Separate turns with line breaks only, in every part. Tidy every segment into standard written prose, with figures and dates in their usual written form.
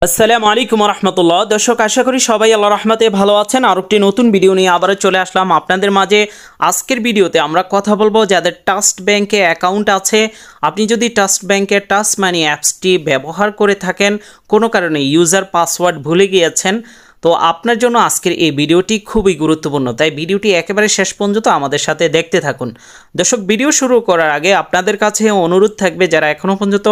আসসালামু আলাইকুম রহমতুল্লাহ। দর্শক, আশা করি সবাই আল্লাহ রহমতে ভালো আছেন। আর একটি নতুন ভিডিও নিয়ে আবারও চলে আসলাম আপনাদের মাঝে। আজকের ভিডিওতে আমরা কথা বলবো যাদের ট্রাস্ট ব্যাংকে অ্যাকাউন্ট আছে। আপনি যদি ট্রাস্ট ব্যাংকের ট্রাস্ট মানি অ্যাপসটি ব্যবহার করে থাকেন, কোনো কারণে ইউজার পাসওয়ার্ড ভুলে গিয়েছেন, তো আপনার জন্য আজকের এই ভিডিওটি খুবই গুরুত্বপূর্ণ। তাই ভিডিওটি একেবারে শেষ পর্যন্ত আমাদের সাথে দেখতে থাকুন। দর্শক, ভিডিও শুরু করার আগে আপনাদের কাছে অনুরোধ থাকবে, যারা এখনও পর্যন্ত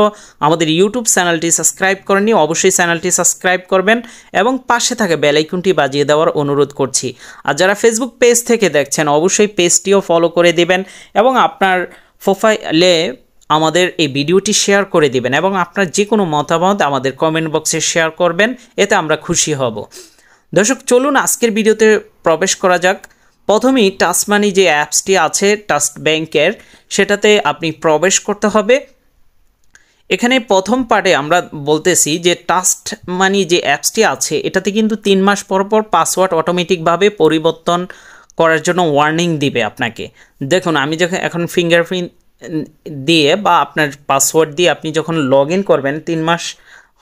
আমাদের ইউটিউব চ্যানেলটি সাবস্ক্রাইব করেননি অবশ্যই চ্যানেলটি সাবস্ক্রাইব করবেন এবং পাশে থাকা বেল আইকনটি বাজিয়ে দেওয়ার অনুরোধ করছি। আর যারা ফেসবুক পেজ থেকে দেখছেন অবশ্যই পেজটিও ফলো করে দেবেন এবং আপনার প্রোফাইলে আমাদের এই ভিডিওটি শেয়ার করে দিবেন এবং আপনার যে কোনো মতামত আমাদের কমেন্ট বক্সে শেয়ার করবেন, এতে আমরা খুশি হব। দর্শক, চলুন আজকের ভিডিওতে প্রবেশ করা যাক। প্রথমেই ট্রাস্ট মানি যে অ্যাপসটি আছে ট্রাস্ট ব্যাংকের, সেটাতে আপনি প্রবেশ করতে হবে। এখানে প্রথম পার্টে আমরা বলতেছি যে ট্রাস্ট মানি যে অ্যাপসটি আছে এটাতে কিন্তু 3 মাস পর পর পাসওয়ার্ড অটোমেটিকভাবে পরিবর্তন করার জন্য ওয়ার্নিং দিবে আপনাকে। দেখুন, আমি যখন এখন ফিঙ্গারপ্রিন্ট দিয়ে বা আপনার পাসওয়ার্ড দিয়ে আপনি যখন লগ ইন করবেন, 3 মাস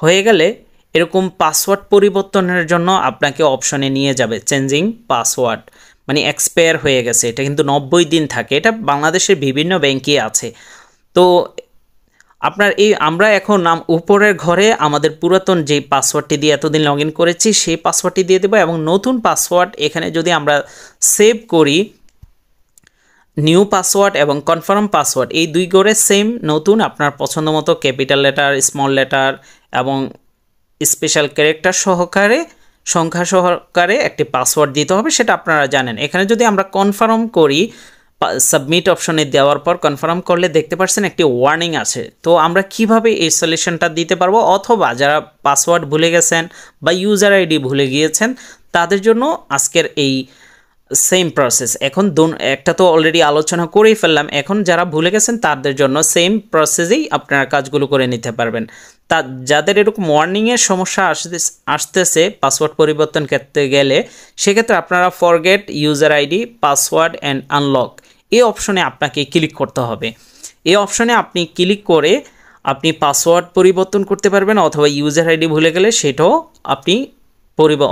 হয়ে গেলে এরকম পাসওয়ার্ড পরিবর্তনের জন্য আপনাকে অপশনে নিয়ে যাবে চেঞ্জিং পাসওয়ার্ড, মানে এক্সপায়ার হয়ে গেছে। এটা কিন্তু 90 দিন থাকে। এটা বাংলাদেশের বিভিন্ন ব্যাংকে আছে। তো আপনার আমরা এখন উপরের ঘরে আমাদের পুরাতন যে পাসওয়ার্ডটি দিয়ে এতদিন লগ ইন করেছি সেই পাসওয়ার্ডটি দিয়ে দেবো এবং নতুন পাসওয়ার্ড এখানে যদি আমরা সেভ করি, নিউ পাসওয়ার্ড এবং কনফার্ম পাসওয়ার্ড এই দুই করে সেম নতুন আপনার পছন্দ মতো ক্যাপিটাল লেটার, স্মল লেটার এবং স্পেশাল ক্যারেক্টার সহকারে সংখ্যা সহকারে একটি পাসওয়ার্ড দিতে হবে, সেটা আপনারা জানেন। এখানে যদি আমরা কনফার্ম করি, সাবমিট অপশনে দেওয়ার পর কনফার্ম করলে দেখতে পাচ্ছেন একটি ওয়ার্নিং আছে। তো আমরা কিভাবে এই সলিউশনটা দিতে পারবো, অথবা যারা পাসওয়ার্ড ভুলে গেছেন বা ইউজার আইডি ভুলে গিয়েছেন তাদের জন্য আজকের এই সেম প্রসেস। এখন একটা তো অলরেডি আলোচনা করেই ফেললাম, এখন যারা ভুলে গেছেন তাদের জন্য সেম প্রসেসেই আপনারা কাজগুলো করে নিতে পারবেন। তা যাদের এরকম ওয়ার্নিংয়ের সমস্যা আসতেছে পাসওয়ার্ড পরিবর্তন করতে গেলে, সেক্ষেত্রে আপনারা forget user ID password and unlock এই অপশনে আপনাকে ক্লিক করতে হবে। এই অপশনে আপনি ক্লিক করে আপনি পাসওয়ার্ড পরিবর্তন করতে পারবেন, অথবা ইউজার আইডি ভুলে গেলে সেটাও আপনি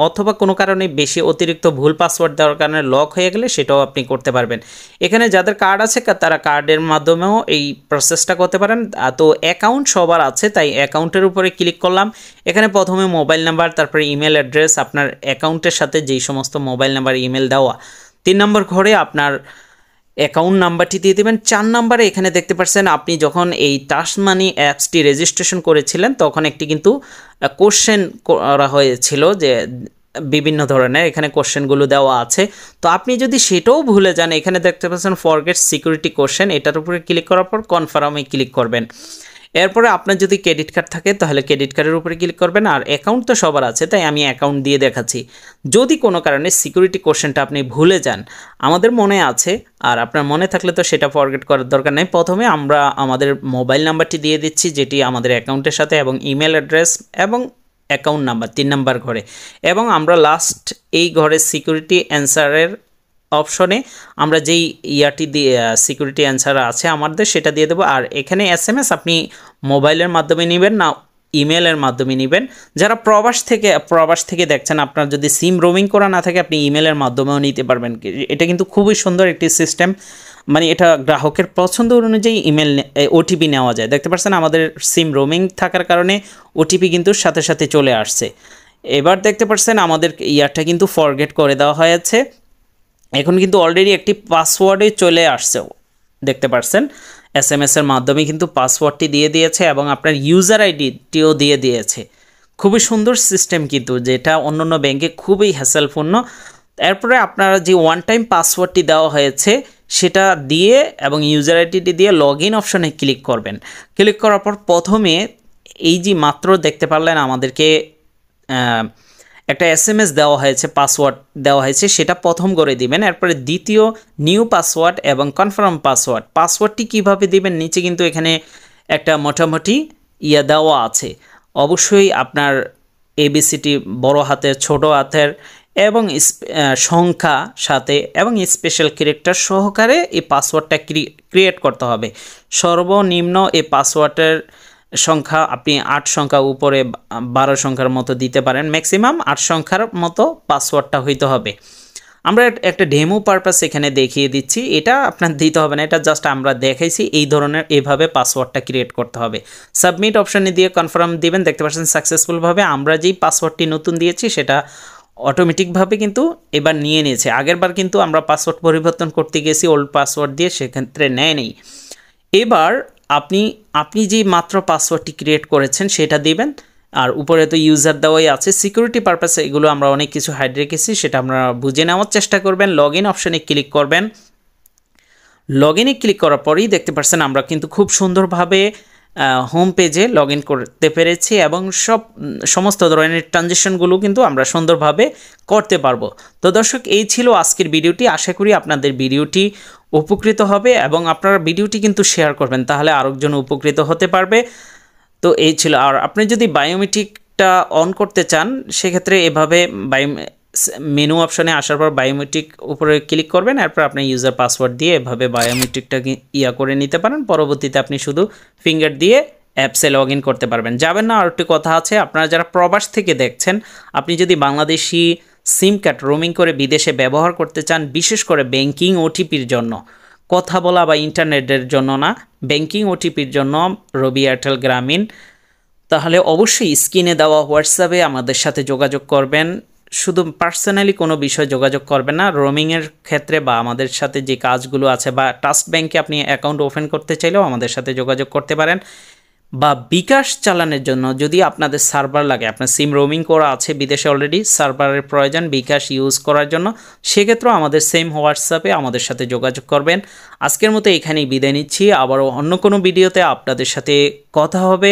অথবা কোনো কারণে বেশি অতিরিক্ত ভুল পাসওয়ার্ড দেওয়ার কারণে লক হয়ে গেলে সেটাও আপনি করতে পারবেন। এখানে যাদের কার্ড আছে তারা কার্ডের মাধ্যমেও এই প্রসেসটা করতে পারেন। তো অ্যাকাউন্ট সবার আছে, তাই অ্যাকাউন্টের উপরে ক্লিক করলাম। এখানে প্রথমে মোবাইল নাম্বার, তারপরে ইমেল অ্যাড্রেস, আপনার অ্যাকাউন্টের সাথে যেই সমস্ত মোবাইল নাম্বার ইমেল দেওয়া। 3 নম্বর ঘরে আপনার অ্যাকাউন্ট নাম্বারটি দিয়ে দেবেন। 4 নম্বরে এখানে দেখতে পাচ্ছেন আপনি যখন এই ট্রাস্ট মানি অ্যাপসটি রেজিস্ট্রেশন করেছিলেন তখন একটি কিন্তু কোশ্চেন করা হয়েছিল, যে বিভিন্ন ধরনের এখানে কোশ্চেনগুলো দেওয়া আছে। তো আপনি যদি সেটাও ভুলে যান, এখানে দেখতে পাচ্ছেন ফরগেট সিকিউরিটি কোশ্চেন, এটার উপরে ক্লিক করার পর কনফার্মে ক্লিক করবেন। এরপরে আপনার যদি ক্রেডিট কার্ড থাকে তাহলে ক্রেডিট কার্ডের উপরে ক্লিক করবেন। আর অ্যাকাউন্ট তো সবার আছে, তাই আমি অ্যাকাউন্ট দিয়ে দেখাচ্ছি। যদি কোনো কারণে সিকিউরিটি কোশ্চেনটা আপনি ভুলে যান, আমাদের মনে আছে আর আপনার মনে থাকলে তো সেটা ফরগেট করার দরকার নেই। প্রথমে আমরা আমাদের মোবাইল নাম্বারটি দিয়ে দিচ্ছি যেটি আমাদের অ্যাকাউন্টের সাথে, এবং ইমেল অ্যাড্রেস এবং অ্যাকাউন্ট নাম্বার 3 নম্বর ঘরে, এবং আমরা লাস্ট এই ঘরে সিকিউরিটি অ্যান্সারের অপশনে আমরা যেই ইয়ারটি দিয়ে সিকিউরিটি অ্যান্সার আছে আমাদের সেটা দিয়ে দেবো। আর এখানে SMS আপনি মোবাইলের মাধ্যমে নেবেন না ইমেলের মাধ্যমে নেবেন। যারা প্রবাস থেকে দেখছেন, আপনার যদি সিম রোমিং করা না থাকে আপনি ইমেলের মাধ্যমেও নিতে পারবেন। এটা কিন্তু খুবই সুন্দর একটি সিস্টেম, মানে এটা গ্রাহকের পছন্দ অনুযায়ী OTP নেওয়া যায়। দেখতে পাচ্ছেন আমাদের সিম রোমিং থাকার কারণে OTP কিন্তু সাথে সাথে চলে আসছে। এবার দেখতে পাচ্ছেন আমাদের ইয়ারটা কিন্তু ফরগেট করে দেওয়া হয়েছে। এখন কিন্তু অলরেডি একটি পাসওয়ার্ডে চলে আসছে, দেখতে পাচ্ছেন SMS এর মাধ্যমে কিন্তু পাসওয়ার্ডটি দিয়ে দিয়েছে এবং আপনার ইউজার আইডিটিও দিয়ে দিয়েছে। খুবই সুন্দর সিস্টেম কিন্তু, যেটা অন্যান্য ব্যাংকে খুবই হ্যাসেলপূর্ণ। এরপরে আপনারা যে ওয়ান টাইম পাসওয়ার্ডটি দেওয়া হয়েছে সেটা দিয়ে এবং ইউজার আইডিটি দিয়ে লগ ইন অপশনে ক্লিক করবেন। ক্লিক করার পর প্রথমে এই যে মাত্র দেখতে পারলেন আমাদেরকে একটা SMS দেওয়া হয়েছে, পাসওয়ার্ড দেওয়া হয়েছে, সেটা প্রথম করে দিবেন। এরপরে দ্বিতীয় নিউ পাসওয়ার্ড এবং কনফার্ম পাসওয়ার্ডটি কিভাবে দিবেন, নিচে কিন্তু এখানে একটা মোটামুটি দেওয়া আছে। অবশ্যই আপনার ABCটি বড় হাতের, ছোট হাতের এবং সংখ্যা সাথে এবং স্পেশাল ক্যারেক্টার সহকারে এই পাসওয়ার্ডটা ক্রিয়েট করতে হবে। সর্বনিম্ন এই পাসওয়ার্ডের সংখ্যা আপনি 8 সংখ্যা উপরে 12 সংখ্যার মতো দিতে পারেন, ম্যাক্সিমাম 8 সংখ্যার মতো পাসওয়ার্ডটা হইতে হবে। আমরা একটা ডেমো পারপাস এখানে দেখিয়ে দিচ্ছি, এটা আপনার দিতে হবে না, এটা জাস্ট আমরা দেখাইছি এই ধরনের এইভাবে পাসওয়ার্ডটা ক্রিয়েট করতে হবে। সাবমিট অপশানে দিয়ে কনফার্ম দিবেন, দেখতে পাচ্ছেন সাকসেসফুলভাবে আমরা যেই পাসওয়ার্ডটি নতুন দিয়েছি সেটা অটোমেটিকভাবে কিন্তু এবার নিয়ে নিয়েছে। আগেরবার কিন্তু আমরা পাসওয়ার্ড পরিবর্তন করতে গেছি ওল্ড পাসওয়ার্ড দিয়ে, সেক্ষেত্রে নেয় নেই। এবার আপনি যে মাত্র পাসওয়ার্ডটি ক্রিয়েট করেছেন সেটা দিবেন, আর উপরে তো ইউজার দেওয়াই আছে। সিকিউরিটি পারপাসে এগুলো আমরা অনেক কিছু হাইড রেখেছি, সেটা আমরা বুঝে নেওয়ার চেষ্টা করবেন। লগ ইন অপশানে ক্লিক করবেন। লগ ইনে ক্লিক করার পরেই দেখতে পাচ্ছেন আমরা কিন্তু খুব সুন্দরভাবে হোম পেজে লগ ইন করতে পেরেছি এবং সমস্ত ধরনের ট্রানজ্যাকশনগুলো কিন্তু আমরা সুন্দরভাবে করতে পারবো। তো দর্শক, এই ছিল আজকের ভিডিওটি। আশা করি আপনাদের ভিডিওটি উপকৃত হবে এবং আপনারা ভিডিওটি কিন্তু শেয়ার করবেন, তাহলে আরেকজন উপকৃত হতে পারবে। তো এই ছিল। আর আপনি যদি বায়োমেট্রিকটা অন করতে চান সেক্ষেত্রে এভাবে মেনু অপশানে আসার পর বায়োমেট্রিক উপরে ক্লিক করবেন, এরপর আপনি ইউজার পাসওয়ার্ড দিয়ে এভাবে বায়োমেট্রিকটাকে করে নিতে পারেন। পরবর্তীতে আপনি শুধু ফিঙ্গার দিয়ে অ্যাপসে লগ ইন করতে পারবেন। যাবেন না, আর একটি কথা আছে, আপনারা যারা প্রবাস থেকে দেখছেন, আপনি যদি বাংলাদেশি সিম কার্ড রোমিং করে বিদেশে ব্যবহার করতে চান, বিশেষ করে ব্যাংকিং ওটিপির জন্য, কথা বলা বা ইন্টারনেটের জন্য না, ব্যাংকিং ওটিপির জন্য রবি এয়ারটেল গ্রামীণ, তাহলে অবশ্যই স্ক্রিনে দেওয়া হোয়াটসঅ্যাপে আমাদের সাথে যোগাযোগ করবেন। শুধু পার্সোনালি কোনো বিষয় যোগাযোগ করবেন না, রোমিংয়ের ক্ষেত্রে বা আমাদের সাথে যে কাজগুলো আছে, বা ট্রাস্ট ব্যাংকে আপনি অ্যাকাউন্ট ওপেন করতে চাইলেও আমাদের সাথে যোগাযোগ করতে পারেন। বা বিকাশ চালানোর জন্য যদি আপনাদের সার্ভার লাগে, আপনার সিম রোমিং করা আছে বিদেশে অলরেডি, সার্ভারের প্রয়োজন বিকাশ ইউজ করার জন্য, সেক্ষেত্রেও আমাদের সেম হোয়াটসঅ্যাপে আমাদের সাথে যোগাযোগ করবেন। আজকের মতো এখানেই বিদায় নিচ্ছি, আবারও অন্য কোনো ভিডিওতে আপনাদের সাথে কথা হবে।